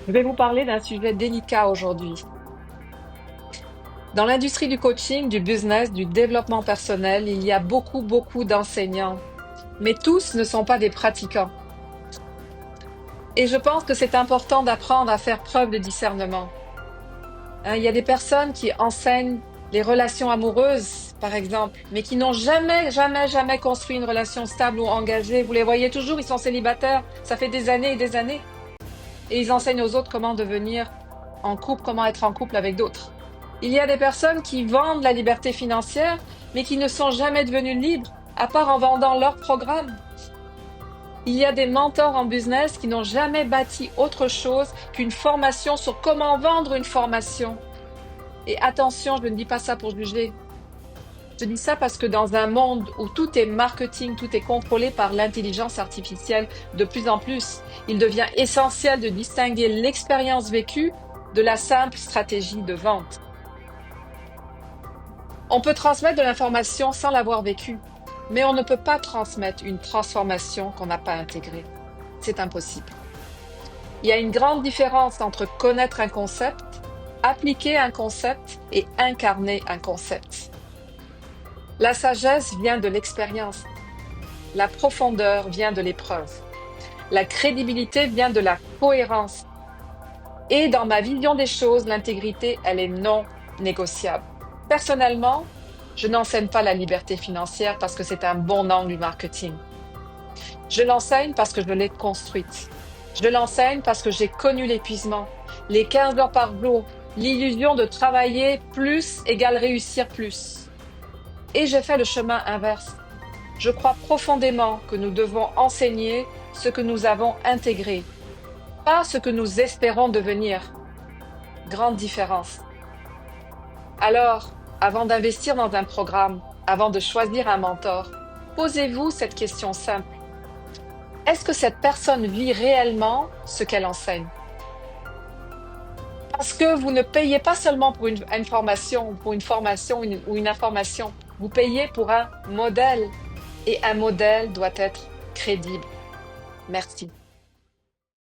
Je vais vous parler d'un sujet délicat aujourd'hui. Dans l'industrie du coaching, du business, du développement personnel, il y a beaucoup d'enseignants, mais tous ne sont pas des pratiquants. Et je pense que c'est important d'apprendre à faire preuve de discernement. Il y a des personnes qui enseignent les relations amoureuses, par exemple, mais qui n'ont jamais construit une relation stable ou engagée. Vous les voyez toujours, ils sont célibataires, ça fait des années et des années. Et ils enseignent aux autres comment devenir en couple, comment être en couple avec d'autres. Il y a des personnes qui vendent la liberté financière, mais qui ne sont jamais devenues libres, à part en vendant leur programme. Il y a des mentors en business qui n'ont jamais bâti autre chose qu'une formation sur comment vendre une formation. Et attention, je ne dis pas ça pour juger. Je dis ça parce que dans un monde où tout est marketing, tout est contrôlé par l'intelligence artificielle de plus en plus, il devient essentiel de distinguer l'expérience vécue de la simple stratégie de vente. On peut transmettre de l'information sans l'avoir vécue, mais on ne peut pas transmettre une transformation qu'on n'a pas intégrée. C'est impossible. Il y a une grande différence entre connaître un concept, appliquer un concept et incarner un concept. La sagesse vient de l'expérience. La profondeur vient de l'épreuve. La crédibilité vient de la cohérence. Et dans ma vision des choses, l'intégrité, elle est non négociable. Personnellement, je n'enseigne pas la liberté financière parce que c'est un bon angle du marketing. Je l'enseigne parce que je l'ai construite. Je l'enseigne parce que j'ai connu l'épuisement, les 15 heures par jour, l'illusion de travailler plus égale réussir plus. Et j'ai fait le chemin inverse. Je crois profondément que nous devons enseigner ce que nous avons intégré, pas ce que nous espérons devenir. Grande différence. Alors, avant d'investir dans un programme, avant de choisir un mentor, posez-vous cette question simple. Est-ce que cette personne vit réellement ce qu'elle enseigne? Parce que vous ne payez pas seulement pour une information, pour une formation ou une information. Vous payez pour un modèle. Et un modèle doit être crédible. Merci.